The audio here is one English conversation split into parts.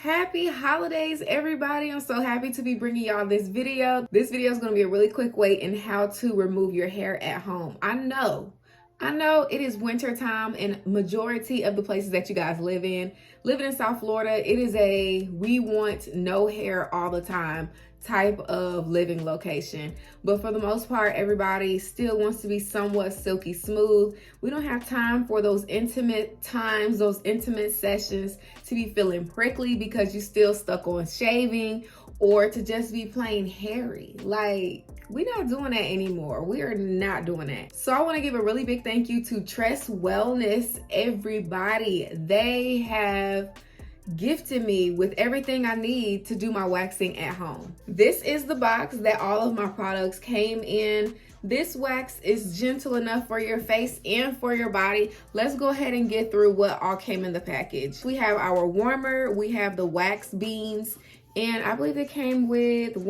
Happy holidays, everybody. I'm so happy to be bringing y'all this video. This video is going to be a really quick way in how to remove your hair at home. I know it is winter time in majority of the places that you guys living in South Florida, it is a we want no hair all the time type of living location. But for the most part, everybody still wants to be somewhat silky smooth. We don't have time for those intimate times, those intimate sessions to be feeling prickly because you still stuck on shaving, or to just be plain hairy. Like, we're not doing that anymore. We are not doing that. So I want to give a really big thank you to Tress Wellness, everybody. They have gifted me with everything I need to do my waxing at home. This is the box that all of my products came in. This wax is gentle enough for your face and for your body. Let's go ahead and get through what all came in the package. We have our warmer, we have the wax beans, and I believe it came with 5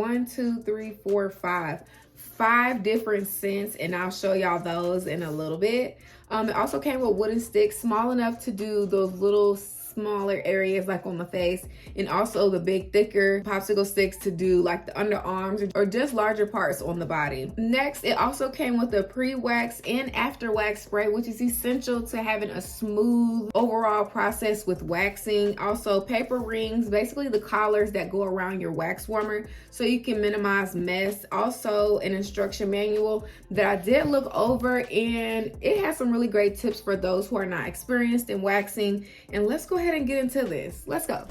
different scents, and I'll show y'all those in a little bit. It also came with wooden sticks, small enough to do those little smaller areas like on the face, and also the big thicker popsicle sticks to do like the underarms or just larger parts on the body. Next, it also came with a pre-wax and after wax spray, which is essential to having a smooth overall process with waxing. Also paper rings, basically the collars that go around your wax warmer so you can minimize mess. Also an instruction manual that I did look over, and it has some really great tips for those who are not experienced in waxing. And let's go ahead and get into this. Let's go.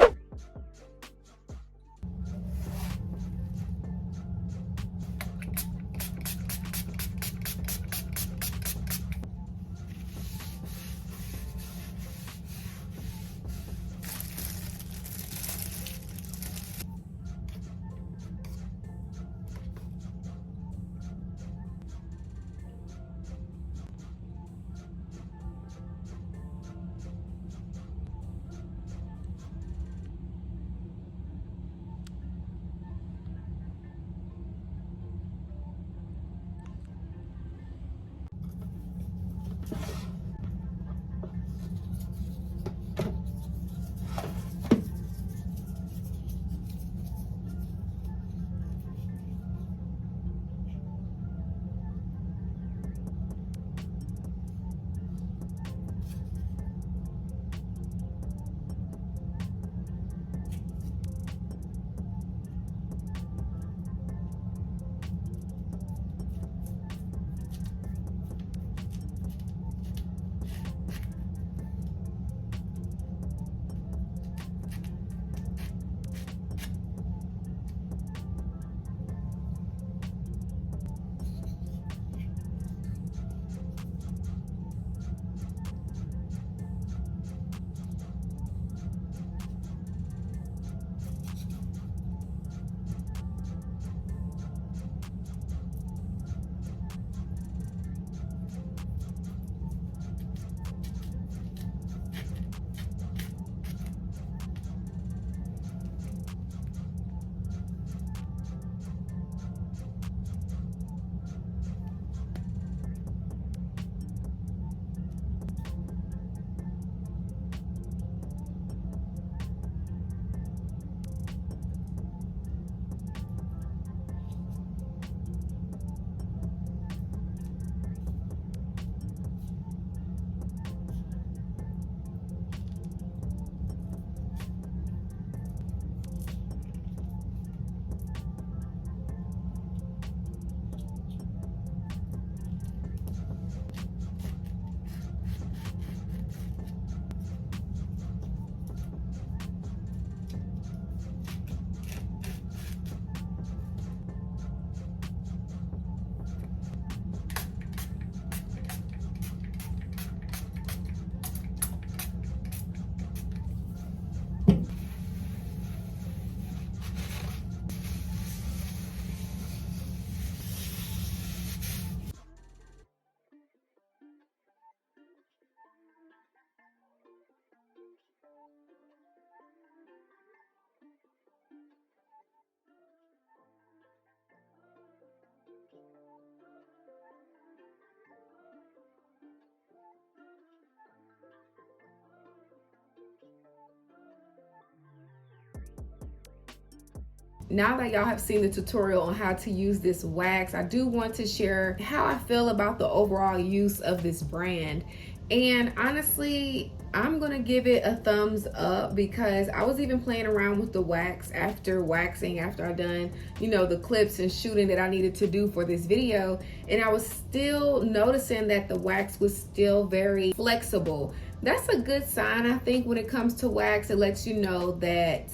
now that y'all have seen the tutorial on how to use this wax, I do want to share how I feel about the overall use of this brand. And honestly, I'm gonna give it a thumbs up because I was even playing around with the wax after waxing, after I done, you know, the clips and shooting that I needed to do for this video. And I was still noticing that the wax was still very flexible. That's a good sign, I think, when it comes to wax. It lets you know that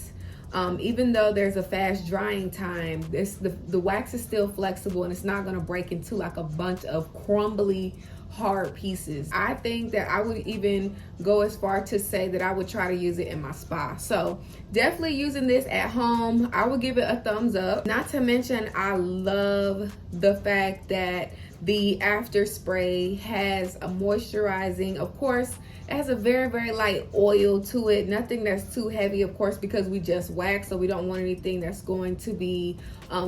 even though there's a fast drying time, the wax is still flexible and it's not gonna break into like a bunch of crumbly, hard pieces. I think that I would even go as far to say that I would try to use it in my spa. So definitely using this at home, I would give it a thumbs up. Not to mention, I love the fact that the after spray has a moisturizing, of course, it has a very, very light oil to it. Nothing that's too heavy, of course, because we just wax, so we don't want anything that's going to be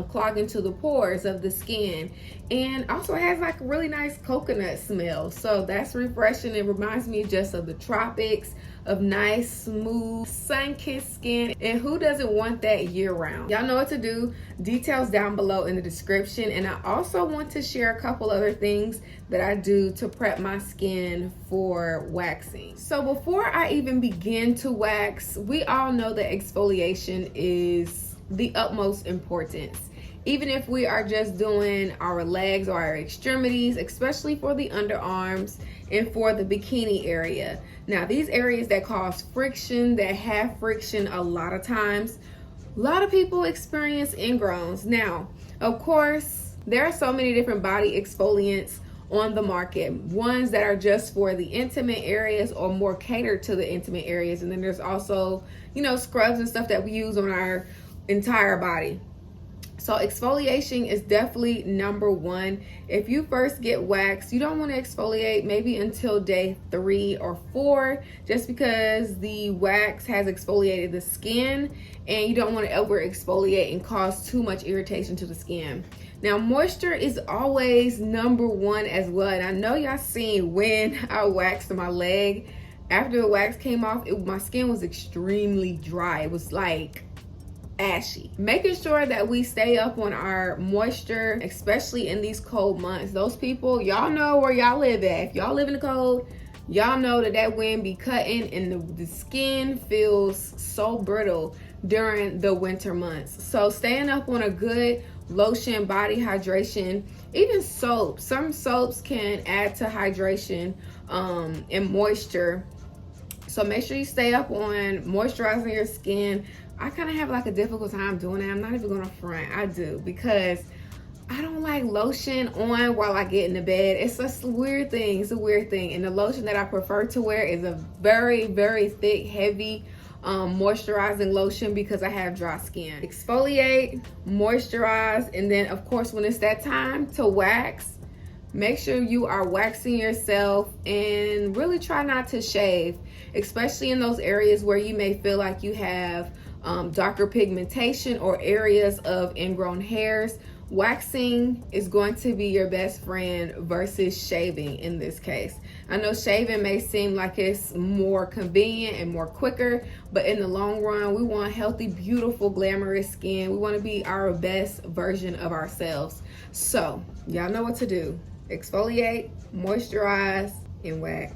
clogging to the pores of the skin. And also it has like a really nice coconut smell, so that's refreshing. It reminds me just of the tropics, of nice, smooth, sun-kissed skin. And who doesn't want that year-round? Y'all know what to do. Details down below in the description. And I also want to share a couple other things that I do to prep my skin for waxing. So before I even begin to wax, we all know that exfoliation is the utmost importance. Even if we are just doing our legs or our extremities, especially for the underarms and for the bikini area. Now, these areas that cause friction, that have friction a lot of times, a lot of people experience ingrowns. Now, of course, there are so many different body exfoliants on the market. Ones that are just for the intimate areas or more catered to the intimate areas. And then there's also, you know, scrubs and stuff that we use on our entire body. So exfoliation is definitely number one. If you first get waxed, you don't want to exfoliate maybe until day 3 or 4, just because the wax has exfoliated the skin and you don't want to over exfoliate and cause too much irritation to the skin. Now, moisture is always number one as well. And I know y'all seen when I waxed my leg, after the wax came off, my skin was extremely dry. It was like ashy. Making sure that we stay up on our moisture, especially in these cold months. Those people, y'all know where y'all live at. If y'all live in the cold, y'all know that wind be cutting and the skin feels so brittle during the winter months. So staying up on a good lotion, body hydration, even soap. Some soaps can add to hydration and moisture. So make sure you stay up on moisturizing your skin. I kind of have like a difficult time doing that. I'm not even gonna front. I do, because I don't like lotion on while I get into bed. It's just a weird thing. It's a weird thing. And the lotion that I prefer to wear is a very, very thick, heavy moisturizing lotion because I have dry skin. Exfoliate, moisturize, and then of course when it's that time to wax, make sure you are waxing yourself and really try not to shave, especially in those areas where you may feel like you have darker pigmentation or areas of ingrown hairs. Waxing is going to be your best friend versus shaving in this case. I know shaving may seem like it's more convenient and more quicker, but in the long run, we want healthy, beautiful, glamorous skin. We want to be our best version of ourselves. So y'all know what to do. Exfoliate, moisturize, and wax.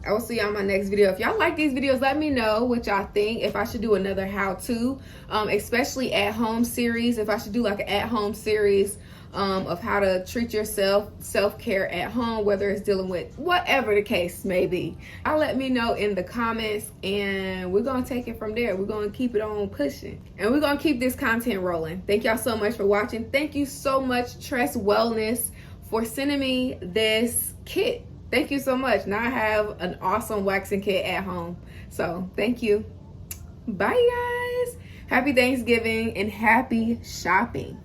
I will see y'all in my next video. If y'all like these videos, let me know what y'all think. If I should do another how-to, especially at-home series. If I should do like an at-home series of how to treat yourself, self-care at home, whether it's dealing with whatever the case may be. I'll let me know in the comments, and we're gonna take it from there. We're gonna keep it on pushing, and we're gonna keep this content rolling. Thank y'all so much for watching. Thank you so much, Tress Wellness, for sending me this kit. Thank you so much. Now I have an awesome waxing kit at home. So thank you. Bye, guys. Happy Thanksgiving and happy shopping.